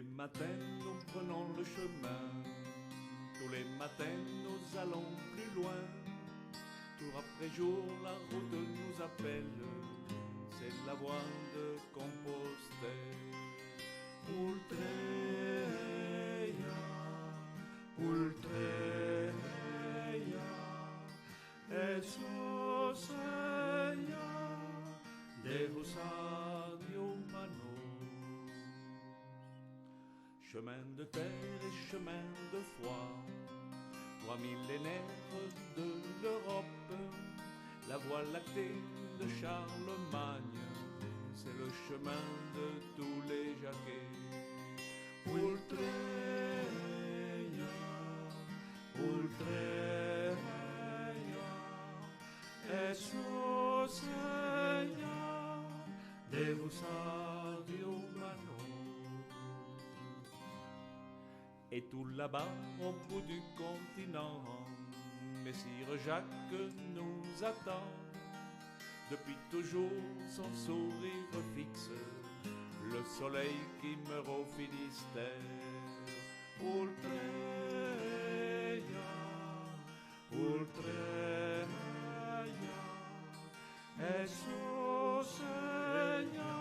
les matins, nous prenons le chemin. Tous les matins, nous allons plus loin. Tour après jour, la route nous appelle. C'est la voie de Compostelle. Ultreia, Ultreia, Jesus eia, Deus adiumanos. Chemin de terre et chemin de foi, voie millénaire de l'Europe, la voie lactée de Charlemagne, c'est le chemin de tous les Jacquets. Ultreia, Ultreia, Jesus eia, Deus adiumanos. Et tout là-bas, au bout du continent, Messire Jacques nous attend. Depuis toujours, son sourire fixe, le soleil qui meurt au Finistère. Ultreia, Ultreia, Jesus eia,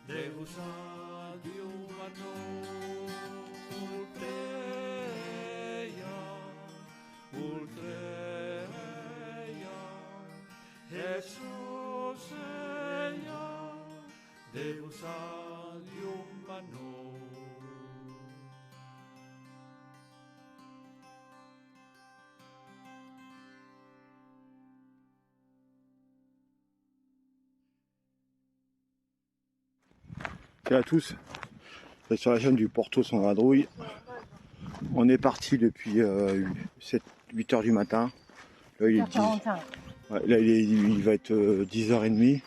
Deus adiumanos. Ultreia, Ultreia, Jesus eia, Deus adiumanos. Salut à tous, c'est sur la chaîne du Porto sans vadrouille. On est parti depuis 8 h du matin. Là il est 10. Ouais, là il va être 10h30.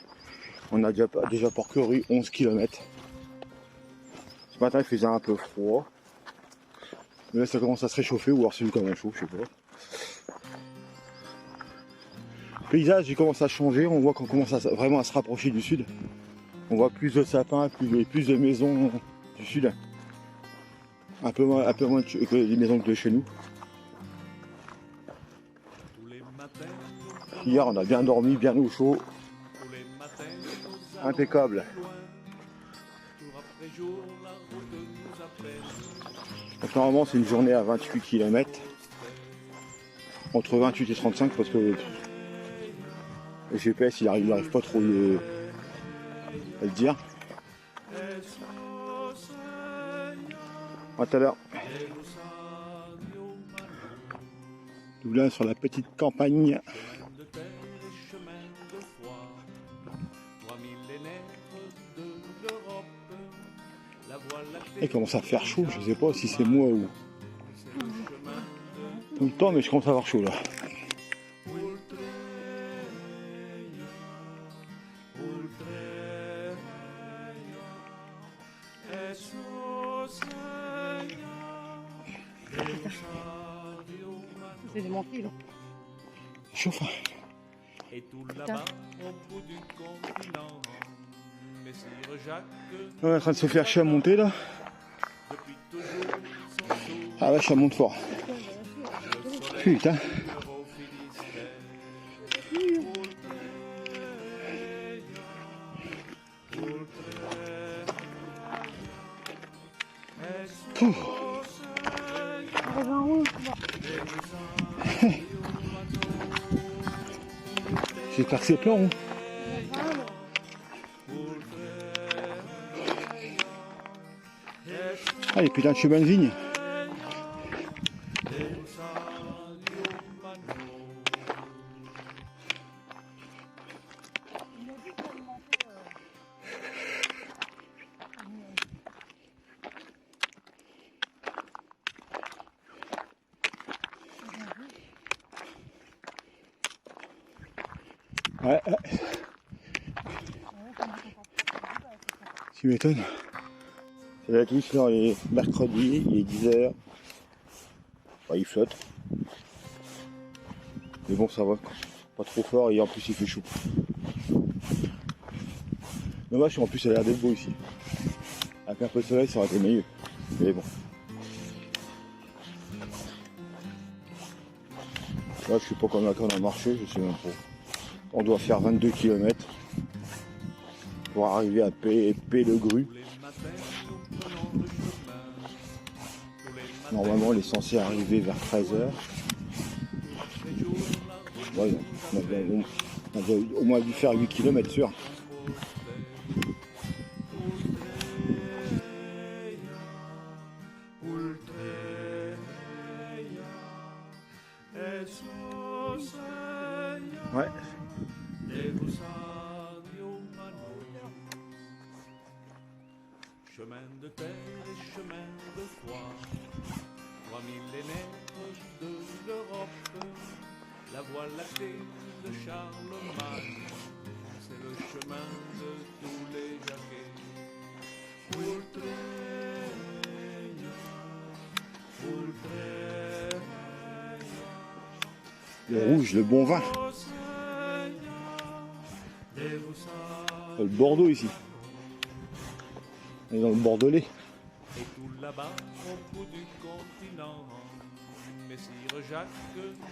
On a déjà parcouru 11 km. Ce matin il faisait un peu froid. Mais là ça commence à se réchauffer, ou alors c'est quand même chaud, je sais pas. Le paysage il commence à changer, on voit qu'on commence vraiment à se rapprocher du sud. On voit plus de sapins, plus de maisons du sud. Un peu moins que les maisons de chez nous. Hier on a bien dormi, bien au chaud. Impeccable. Donc normalement c'est une journée à 28 km. Entre 28 et 35 parce que le GPS il arrive pas trop à le dire. À tout à l'heure. Nous là sur la petite campagne. Il commence à faire chaud, je sais pas si c'est moi ou tout le temps, mais je commence à avoir chaud là. C'est des manteaux là. Chauffe. On est en train de se faire chier à monter là. Ah ouais, ça monte fort. Putain. J'espère que c'est plein. Hein. Ah, les putains de chemins de vigne. Ouais. Tu m'étonnes. C'est la douce, là, il est mercredi, il est 10h. Ouais, il flotte. Mais bon, ça va. Pas trop fort et en plus il fait chaud. Dommage, en plus, ça a l'air d'être beau ici. Avec un peu de soleil, ça aurait été mieux. Mais bon. Là, je sais pas combien on a marché, je sais même pas. On doit faire 22 km pour arriver à P-le-Gru. Normalement, on est censé arriver vers 13h. Ouais, on avait au moins dû faire 8 km sûr. Ouais. Chemin de terre et chemin de foi, 3 millénaires de l'Europe, la voie lactée de Charlemagne, c'est le chemin de tous les jacquets. Le rouge, le bon vin. Le Bordeaux ici. On est dans le Bordelais. Et tout là-bas, au bout du continent, Messire Jacques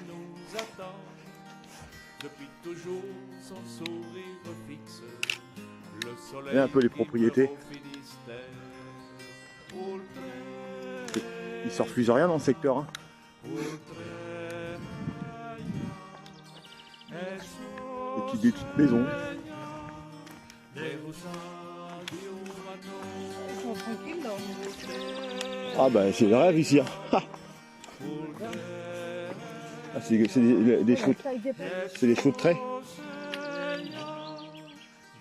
nous attend. Depuis toujours, son sourire fixe, le soleil. Et un peu les propriétés. Il se refuse rien dans le secteur. Hein. Des petites maisons. Ah bah c'est le rêve ici. Hein. Ah, c'est des chevaux. C'est des chevaux de trait.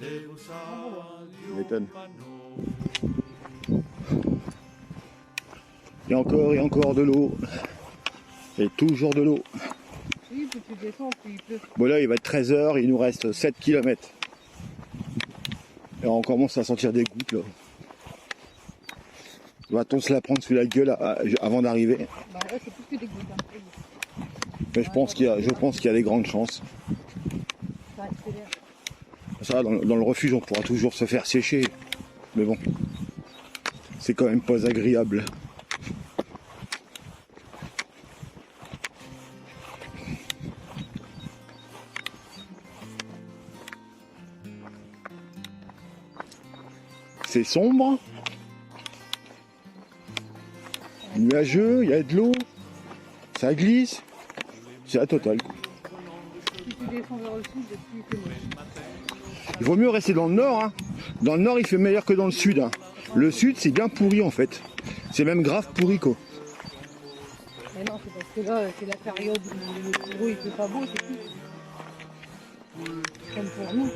Je m'étonne. Et encore de l'eau. Et toujours de l'eau. Oui, plus tu descends, plus il pleut. Bon là il va être 13h, il nous reste 7 km. Et on commence à sentir des gouttes là. Va-t-on se la prendre sous la gueule avant d'arriver? Bah ouais, c'est plus que des gouttes. Hein. Mais je pense qu'il y a des grandes chances. Ça accélère. Ça, dans le refuge, on pourra toujours se faire sécher. Mais bon, c'est quand même pas agréable. C'est sombre. Nuageux, il y a de l'eau. Ça glisse. C'est la totale. Plus tu descends vers le sud, plus il fait moche. Il vaut mieux rester dans le nord. Hein. Dans le nord, il fait meilleur que dans le sud. Hein. Le sud, c'est bien pourri en fait. C'est même grave pourri quoi. Mais non, c'est parce que là, c'est la période où le gros il fait pas beau, c'est tout. Comme pour nous.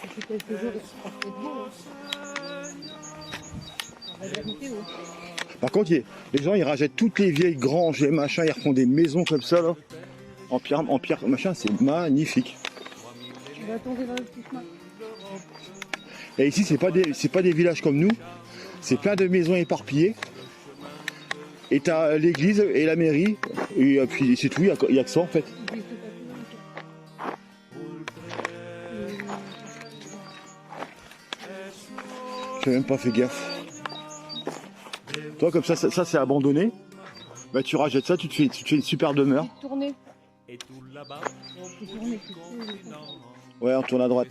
Depuis quelques jours, il se passe de beau. Hein. La vérité, oui. Par contre, les gens, ils rachètent toutes les vieilles granges, les machins, ils refont des maisons comme ça là. En pierre, machin, c'est magnifique. Tu vas tomber dans le petit chemin. Et ici, c'est pas des villages comme nous. C'est plein de maisons éparpillées. Et t'as l'église et la mairie. Et puis c'est tout, il y a que ça en fait. J'ai même pas fait gaffe. Toi, comme ça c'est abandonné. Bah, tu rajettes ça, tu te fais une super demeure. Tourner. Et tout là-bas, Tourner, ouais, on tourne à droite.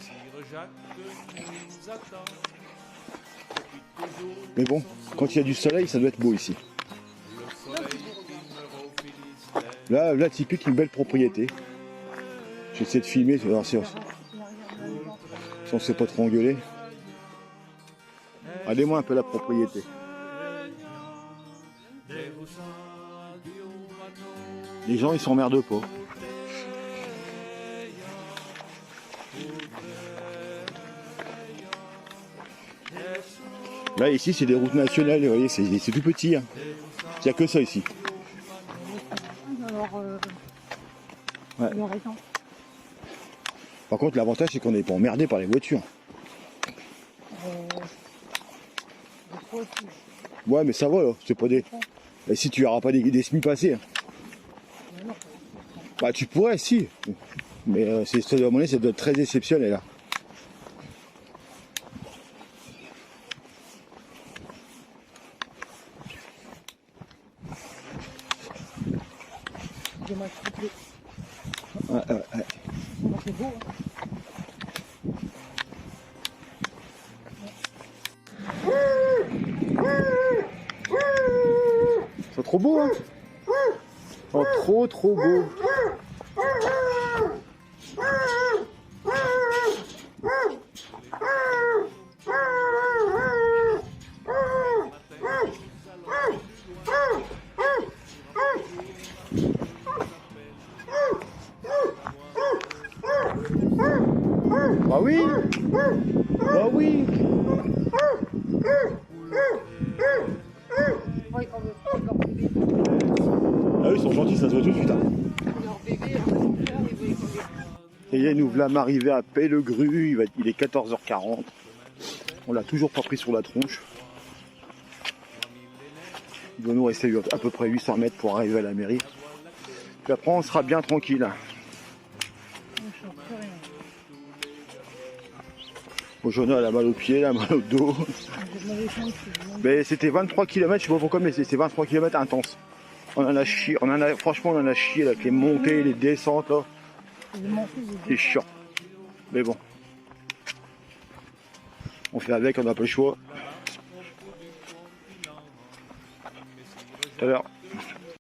Mais bon, quand il y a du soleil, ça doit être beau ici. Là typique, une belle propriété. J'essaie de filmer, si on ne s'est pas trop engueuler. Allez-moi un peu la propriété. Les gens, ils s'emmerdent pas. Là, ici, c'est des routes nationales, vous voyez, c'est tout petit. Hein. Il n'y a que ça ici. Ouais. Par contre, l'avantage, c'est qu'on n'est pas emmerdé par les voitures. Ouais, mais ça va, là. C'est pas des... Et si tu n'auras pas des semis passés. Hein. Bah, tu pourrais, si. Mais à mon avis, ça doit être très exceptionnel, là. moi je trouve que Ouais. bon, c'est beau. C'est trop beau, hein? Oh, trop beau. Bah oui. Bah oui. Ouais, quand leur bébé, Ah oui, ils sont gentils, ça se voit tout de suite. Hein. leur bébé, leur frère, ils veulent coller. Et là, nous voilà arrivés à Pellegru, il est 14h40. On l'a toujours pas pris sur la tronche. Il doit nous rester à peu près 800 mètres pour arriver à la mairie. Puis après, on sera bien tranquille. Bon, Jonah, elle a mal aux pieds, elle a mal au dos. Mais c'était 23 km, je sais pas pourquoi, mais c'est 23 km intenses. On en a chié, franchement, on en a chié avec les montées, les descentes, là. C'est chiant. Mais bon. On fait avec, on n'a pas le choix. Tout à l'heure.